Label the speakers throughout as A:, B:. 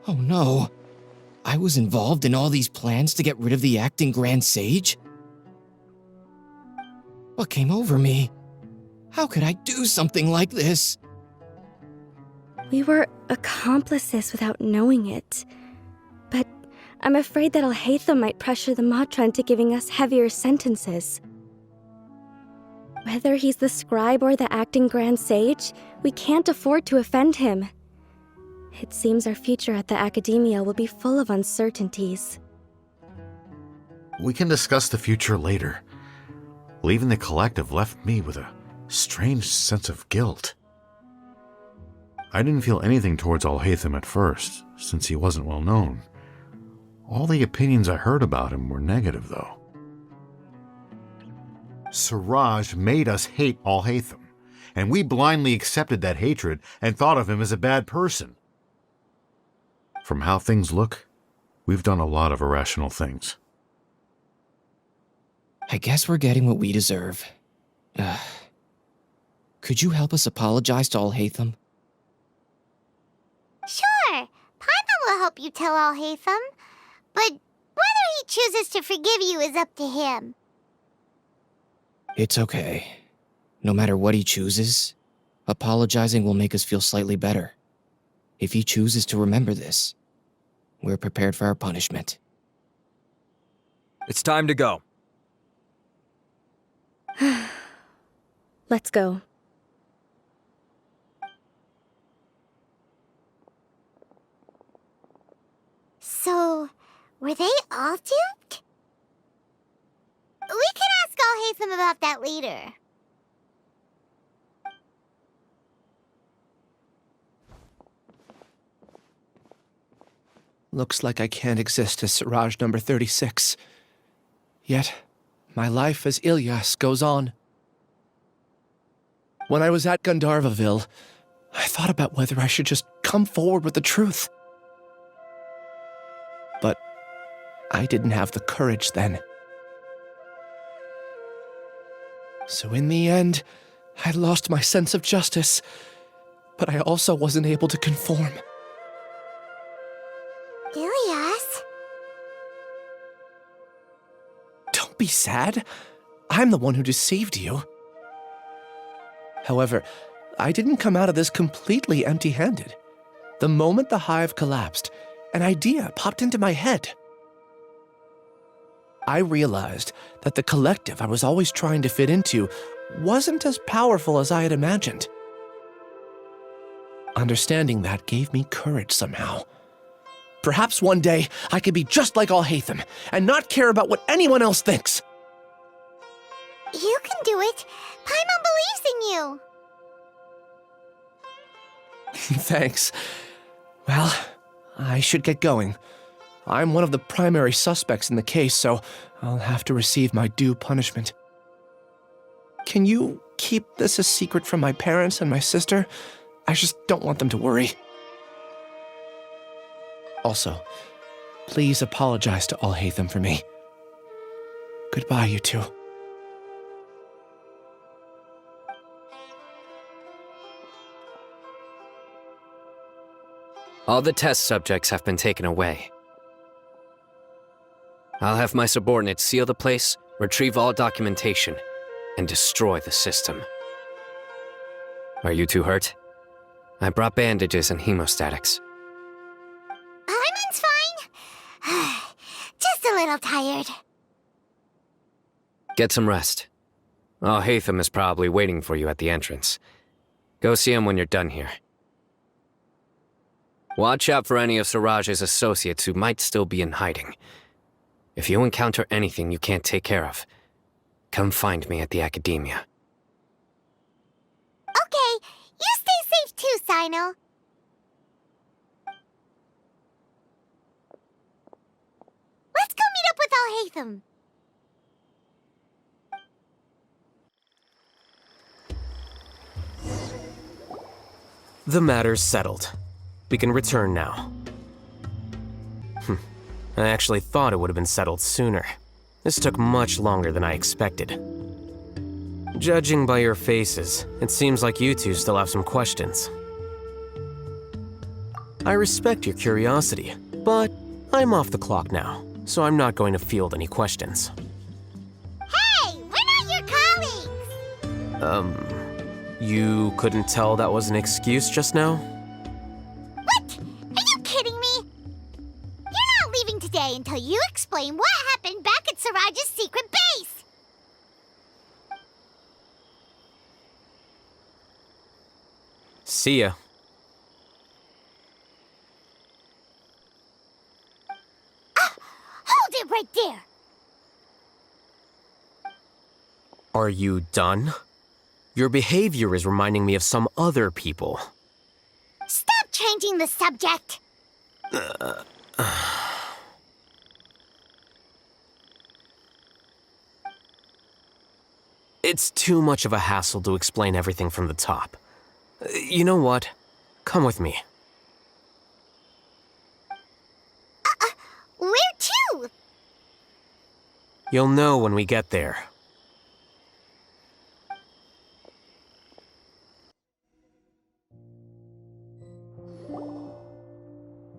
A: Oh no. I was involved in all these plans to get rid of the acting Grand Sage? What came over me? How could I do something like this?
B: We were accomplices without knowing it. But I'm afraid that Alhaitham might pressure the Matron into giving us heavier sentences. Whether he's the scribe or the acting Grand Sage, we can't afford to offend him. It seems our future at the Academia will be full of uncertainties.
C: We can discuss the future later. Leaving the collective left me with a strange sense of guilt. I didn't feel anything towards Alhaitham at first, since he wasn't well known. All the opinions I heard about him were negative, though. Siraj made us hate Alhaitham, and we blindly accepted that hatred and thought of him as a bad person. From how things look, we've done a lot of irrational things.
A: I guess we're getting what we deserve. Could you help us apologize to Alhaitham?
D: Sure, Paimon will help you tell Alhaitham, but whether he chooses to forgive you is up to him.
A: It's okay. No matter what he chooses, apologizing will make us feel slightly better. If he chooses to remember this, we're prepared for our punishment.
E: It's time to go.
B: Let's go.
D: So, were they all duped? We can ask Alhaitham about that later.
F: Looks like I can't exist as Siraj number 36. Yet, my life as Ilyas goes on. When I was at Gandharvaville, I thought about whether I should just come forward with the truth. But I didn't have the courage then. So in the end, I lost my sense of justice, but I also wasn't able to conform.
D: Ilyas?
F: Don't be sad. I'm the one who deceived you. However, I didn't come out of this completely empty-handed. The moment the hive collapsed, an idea popped into my head. I realized that the collective I was always trying to fit into wasn't as powerful as I had imagined. Understanding that gave me courage somehow. Perhaps one day I could be just like Alhaitham and not care about what anyone else thinks.
D: You can do it. Paimon believes in you.
F: Thanks. Well, I should get going. I'm one of the primary suspects in the case, so I'll have to receive my due punishment. Can you keep this a secret from my parents and my sister? I just don't want them to worry. Also, please apologize to Alhaitham for me. Goodbye, you two.
G: All the test subjects have been taken away. I'll have my subordinates seal the place, retrieve all documentation, and destroy the system. Are you two hurt? I brought bandages and hemostatics.
D: Paimon's fine. Just a little tired.
G: Get some rest. Alhaitham is probably waiting for you at the entrance. Go see him when you're done here. Watch out for any of Siraj's associates who might still be in hiding. If you encounter anything you can't take care of, come find me at the Academia.
D: Okay, you stay safe too, Sino. Let's go meet up with Alhaitham.
H: The matter's settled. We can return now. I actually thought it would have been settled sooner. This took much longer than I expected. Judging by your faces, it seems like you two still have some questions. I respect your curiosity, but I'm off the clock now, so I'm not going to field any questions.
D: Hey, we're not your colleagues!
H: You couldn't tell that was an excuse just now?
D: What? Are you kidding me? You're not leaving today until you explain what happened back at Siraj's secret base!
H: See ya.
D: Hold it right there!
H: Are you done? Your behavior is reminding me of some other people.
D: Stop changing the subject!
H: It's too much of a hassle to explain everything from the top. You know what? Come with me.
D: Where to?
H: You'll know when we get there.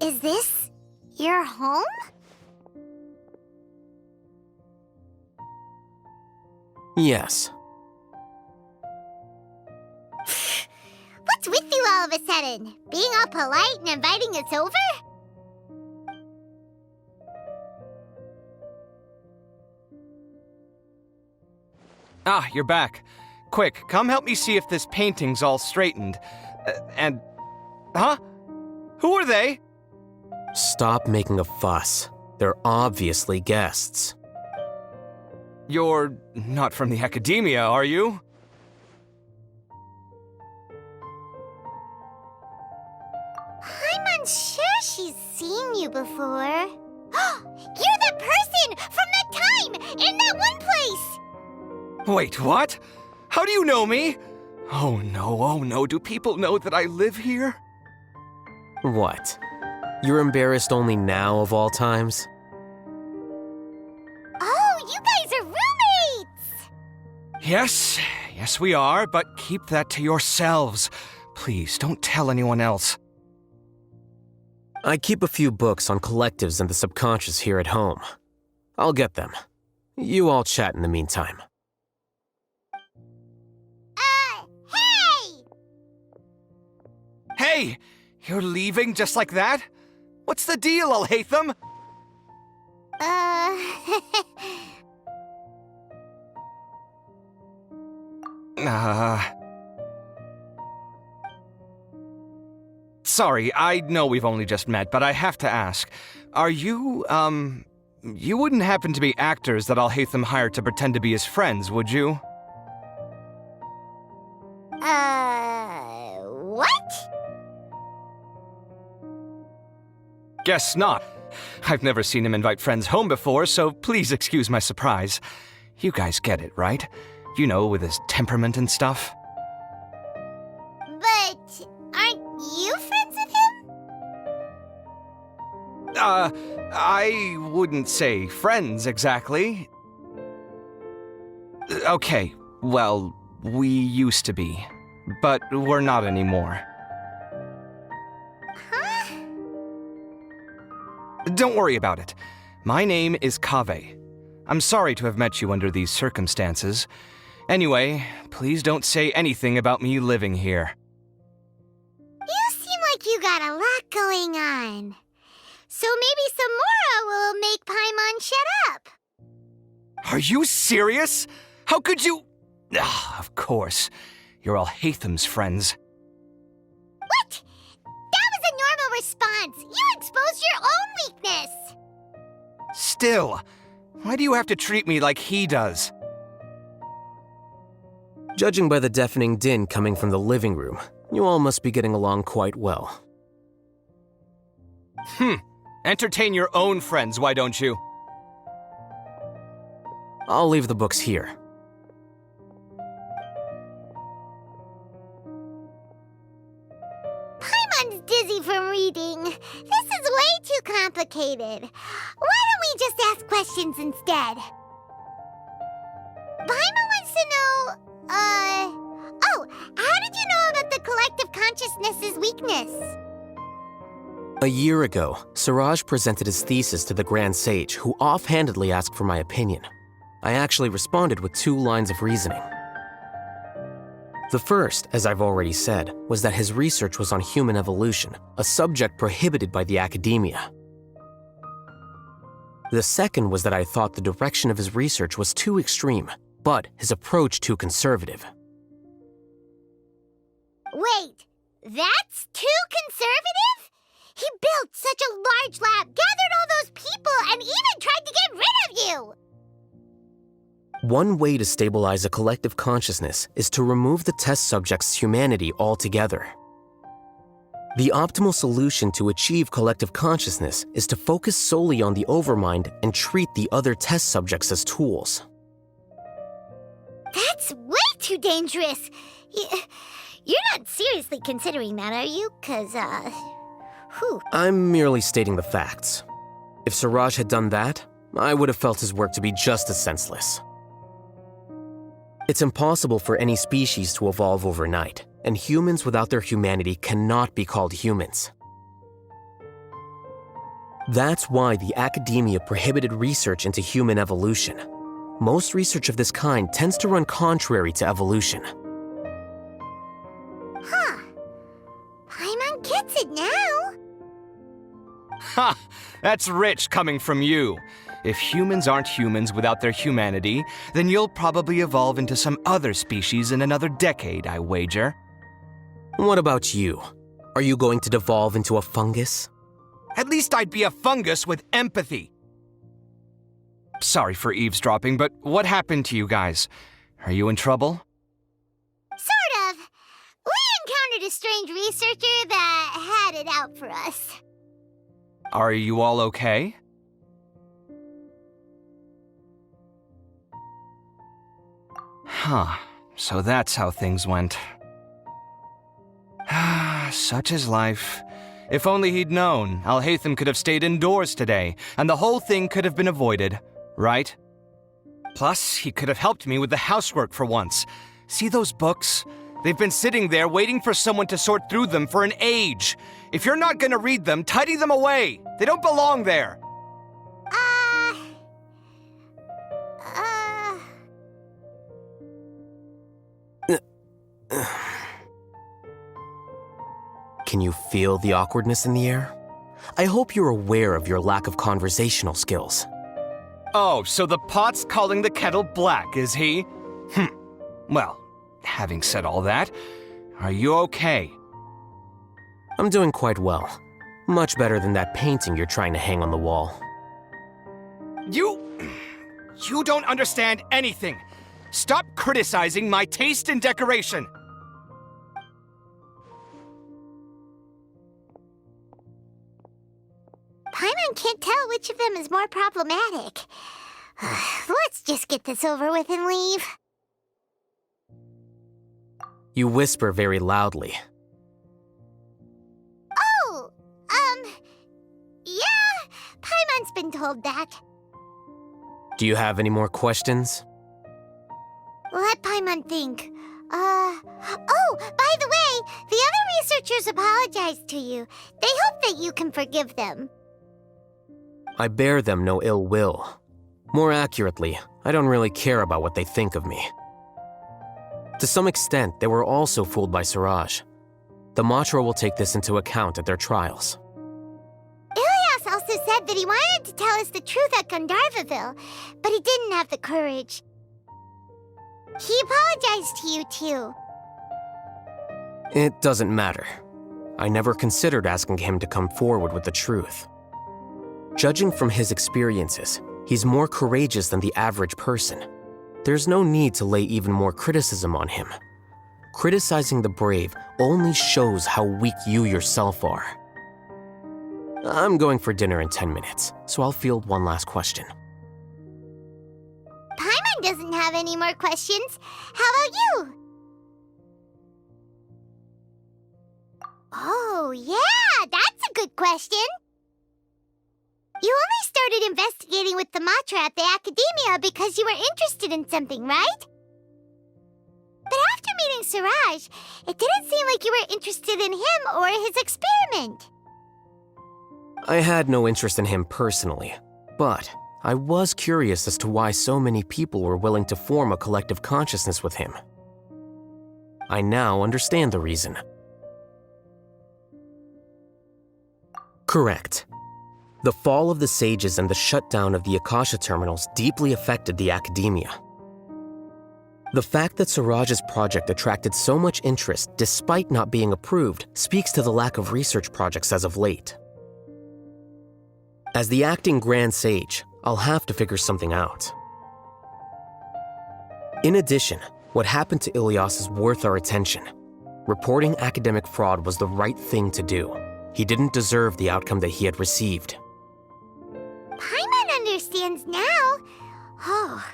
D: Is this your home?
H: Yes.
D: What's with you all of a sudden? Being all polite and inviting us over?
I: Ah, you're back. Quick, come help me see if this painting's all straightened. Huh? Who are they?
H: Stop making a fuss. They're obviously guests.
I: You're not from the academia, are you?
D: I'm unsure she's seen you before. You're that person from that time in that one place!
I: Wait, what? How do you know me? Oh no, do people know that I live here?
H: What? You're embarrassed only now of all times?
D: Oh, you guys are roommates!
I: Yes we are, but keep that to yourselves. Please, don't tell anyone else.
H: I keep a few books on collectives and the subconscious here at home. I'll get them. You all chat in the meantime.
D: Hey!
I: Hey! You're leaving just like that? What's the deal, Alhaitham? Sorry, I know we've only just met, but I have to ask. Are you, you wouldn't happen to be actors that Alhaitham hired to pretend to be his friends, would you?
D: What?
I: Guess not. I've never seen him invite friends home before, so please excuse my surprise. You guys get it, right? You know, with his temperament and stuff.
D: But aren't you friends with him?
I: I wouldn't say friends exactly. Okay, well, we used to be, but we're not anymore.
D: Huh?
I: Don't worry about it. My name is Kaveh. I'm sorry to have met you under these circumstances. Anyway, please don't say anything about me living here.
D: You seem like you got a lot going on. So maybe Samora will make Paimon shut up.
I: Are you serious? How could you? Ah, of course. You're Alhaitham's friends.
D: What? That was a normal response. You exposed your own weakness.
I: Still, why do you have to treat me like he does?
H: Judging by the deafening din coming from the living room, you all must be getting along quite well.
I: Entertain your own friends, why don't you?
H: I'll leave the books here.
D: Paimon's dizzy from reading. This is way too complicated. Why don't we just ask questions instead? Paimon wants to know, oh, how did you know about the collective consciousness's weakness?
H: A year ago, Suraj presented his thesis to the Grand Sage, who offhandedly asked for my opinion. I actually responded with 2 lines of reasoning. The first, as I've already said, was that his research was on human evolution, a subject prohibited by the academia. The second was that I thought the direction of his research was too extreme, but his approach too conservative.
D: Wait, that's too conservative? He built such a large lab, gathered all those people, and even tried to get rid of you!
H: One way to stabilize a collective consciousness is to remove the test subject's humanity altogether. The optimal solution to achieve collective consciousness is to focus solely on the overmind and treat the other test subjects as tools.
D: That's way too dangerous. You're not seriously considering that, are you? 'Cause,
H: I'm merely stating the facts. If Suraj had done that, I would have felt his work to be just as senseless. It's impossible for any species to evolve overnight, and humans without their humanity cannot be called humans. That's why the academia prohibited research into human evolution. Most research of this kind tends to run contrary to evolution.
D: Huh. Paimon gets it now.
I: Ha! That's rich coming from you. If humans aren't humans without their humanity, then you'll probably evolve into some other species in another decade, I wager.
H: What about you? Are you going to devolve into a fungus?
I: At least I'd be a fungus with empathy. Sorry for eavesdropping, but what happened to you guys? Are you in trouble?
D: Sort of. We encountered a strange researcher that had it out for us.
I: Are you all okay? Huh. So that's how things went. Such is life. If only he'd known, Alhaitham could have stayed indoors today, and the whole thing could have been avoided, right? Plus, he could have helped me with the housework for once. See those books? They've been sitting there waiting for someone to sort through them for an age. If you're not gonna read them, tidy them away. They don't belong there.
H: Can you feel the awkwardness in the air? I hope you're aware of your lack of conversational skills.
I: Oh, so the pot's calling the kettle black, is he? Well, having said all that, are you okay?
H: I'm doing quite well. Much better than that painting you're trying to hang on the wall.
I: You don't understand anything. Stop criticizing my taste in decoration.
D: Paimon can't tell which of them is more problematic. Let's just get this over with and leave.
H: You whisper very loudly.
D: Oh, yeah, Paimon's been told that.
H: Do you have any more questions?
D: Let Paimon think. Oh, by the way, the other researchers apologized to you. They hope that you can forgive them.
H: I bear them no ill will. More accurately, I don't really care about what they think of me. To some extent, they were also fooled by Suraj. The Matra will take this into account at their trials.
D: Ilias also said that he wanted to tell us the truth at Gandharvaville, but he didn't have the courage. He apologized to you, too.
H: It doesn't matter. I never considered asking him to come forward with the truth. Judging from his experiences, he's more courageous than the average person. There's no need to lay even more criticism on him. Criticizing the brave only shows how weak you yourself are. I'm going for dinner in 10 minutes, so I'll field one last question.
D: Paimon doesn't have any more questions. How about you? Oh, yeah, that's a good question. You only started investigating with the Matra at the Academia because you were interested in something, right? But after meeting Suraj, it didn't seem like you were interested in him or his experiment.
H: I had no interest in him personally, but I was curious as to why so many people were willing to form a collective consciousness with him. I now understand the reason. Correct. The fall of the Sages and the shutdown of the Akasha terminals deeply affected the academia. The fact that Siraj's project attracted so much interest despite not being approved speaks to the lack of research projects as of late. As the acting Grand Sage, I'll have to figure something out. In addition, what happened to Ilyas is worth our attention. Reporting academic fraud was the right thing to do. He didn't deserve the outcome that he had received.
D: Paimon understands now. Oh,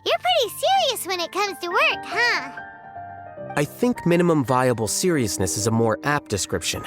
D: you're pretty serious when it comes to work, huh?
H: I think minimum viable seriousness is a more apt description.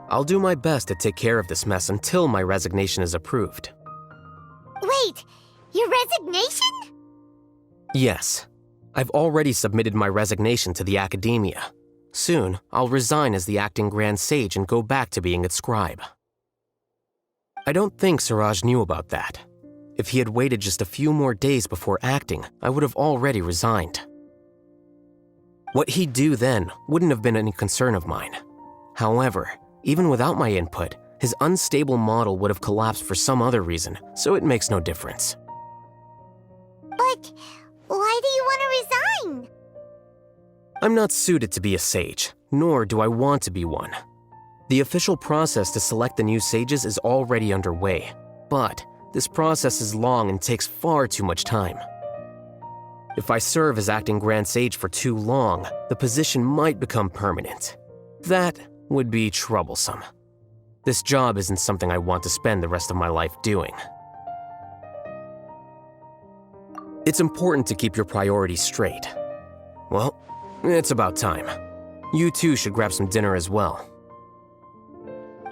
H: I'll do my best to take care of this mess until my resignation is approved.
D: Wait, your resignation?
H: Yes. I've already submitted my resignation to the academia. Soon, I'll resign as the acting Grand Sage and go back to being its scribe. I don't think Siraj knew about that. If he had waited just a few more days before acting, I would have already resigned. What he'd do then wouldn't have been any concern of mine. However, even without my input, his unstable model would have collapsed for some other reason, so it makes no difference.
D: But why do you want to resign?
H: I'm not suited to be a sage, nor do I want to be one. The official process to select the new sages is already underway, but this process is long and takes far too much time. If I serve as acting Grand Sage for too long, the position might become permanent. That would be troublesome. This job isn't something I want to spend the rest of my life doing. It's important to keep your priorities straight. Well, it's about time. You two should grab some dinner as well.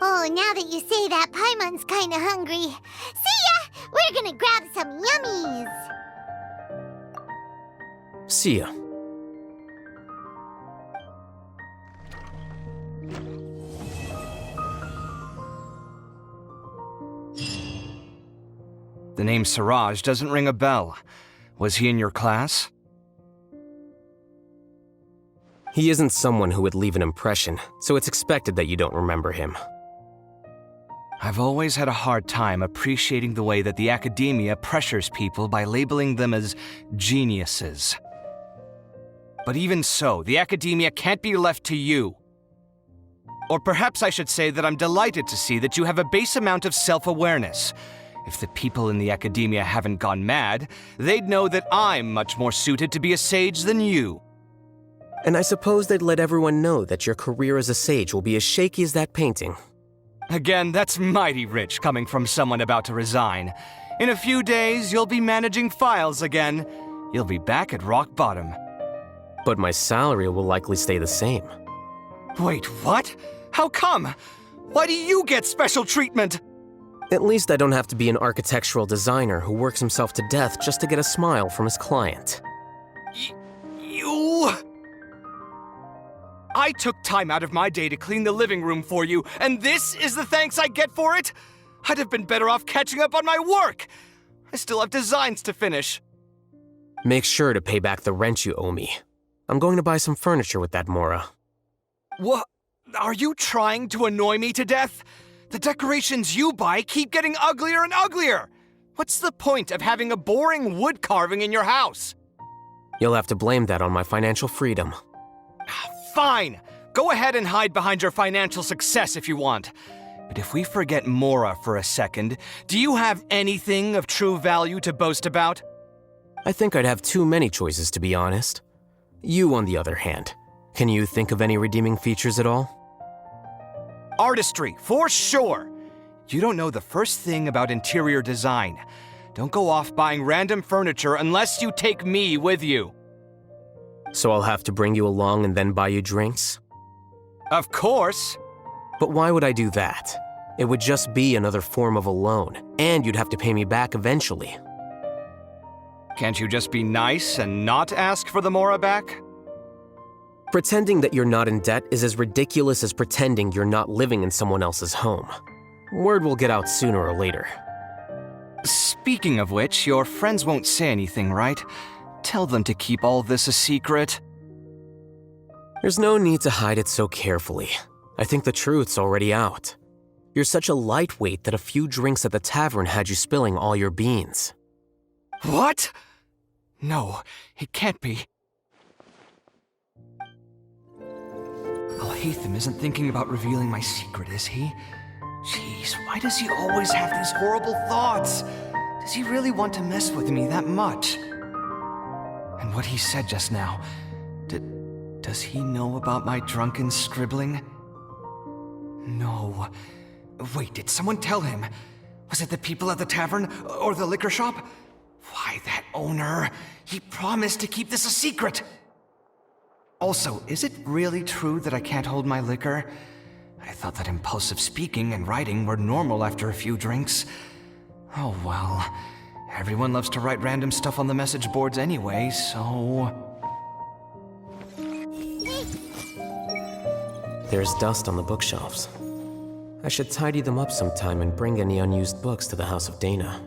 D: Oh, now that you say that, Paimon's kinda hungry. See ya! We're gonna grab some yummies!
H: See ya.
I: The name Siraj doesn't ring a bell. Was he in your class?
H: He isn't someone who would leave an impression, so it's expected that you don't remember him.
I: I've always had a hard time appreciating the way that the academia pressures people by labeling them as geniuses. But even so, the academia can't be left to you. Or perhaps I should say that I'm delighted to see that you have a base amount of self-awareness. If the people in the academia haven't gone mad, they'd know that I'm much more suited to be a sage than you.
H: And I suppose they'd let everyone know that your career as a sage will be as shaky as that painting.
I: Again, that's mighty rich coming from someone about to resign. In a few days, you'll be managing files again. You'll be back at rock bottom.
H: But my salary will likely stay the same.
I: Wait, what? How come? Why do you get special treatment?
H: At least I don't have to be an architectural designer who works himself to death just to get a smile from his client.
I: You... I took time out of my day to clean the living room for you, and this is the thanks I get for it? I'd have been better off catching up on my work. I still have designs to finish.
H: Make sure to pay back the rent you owe me. I'm going to buy some furniture with that Mora.
I: What? Are you trying to annoy me to death? The decorations you buy keep getting uglier and uglier. What's the point of having a boring wood carving in your house?
H: You'll have to blame that on my financial freedom.
I: Fine. Go ahead and hide behind your financial success if you want. But if we forget Mora for a second, do you have anything of true value to boast about?
H: I think I'd have too many choices, to be honest. You, on the other hand, can you think of any redeeming features at all?
I: Artistry, for sure. You don't know the first thing about interior design. Don't go off buying random furniture unless you take me with you.
H: So I'll have to bring you along and then buy you drinks?
I: Of course.
H: But why would I do that? It would just be another form of a loan, and you'd have to pay me back eventually.
I: Can't you just be nice and not ask for the Mora back?
H: Pretending that you're not in debt is as ridiculous as pretending you're not living in someone else's home. Word will get out sooner or later.
I: Speaking of which, your friends won't say anything, right? Tell them to keep all this a secret.
H: There's no need to hide it so carefully. I think the truth's already out. You're such a lightweight that a few drinks at the tavern had you spilling all your beans.
I: What? No, it can't be. Alhaitham isn't thinking about revealing my secret, is he? Jeez, why does he always have these horrible thoughts? Does he really want to mess with me that much? And what he said just now, does he know about my drunken scribbling? No. Wait, did someone tell him? Was it the people at the tavern or the liquor shop? Why, that owner. He promised to keep this a secret. Also, is it really true that I can't hold my liquor? I thought that impulsive speaking and writing were normal after a few drinks. Oh well. Everyone loves to write random stuff on the message boards anyway, so...
H: There's dust on the bookshelves. I should tidy them up sometime and bring any unused books to the House of Dana.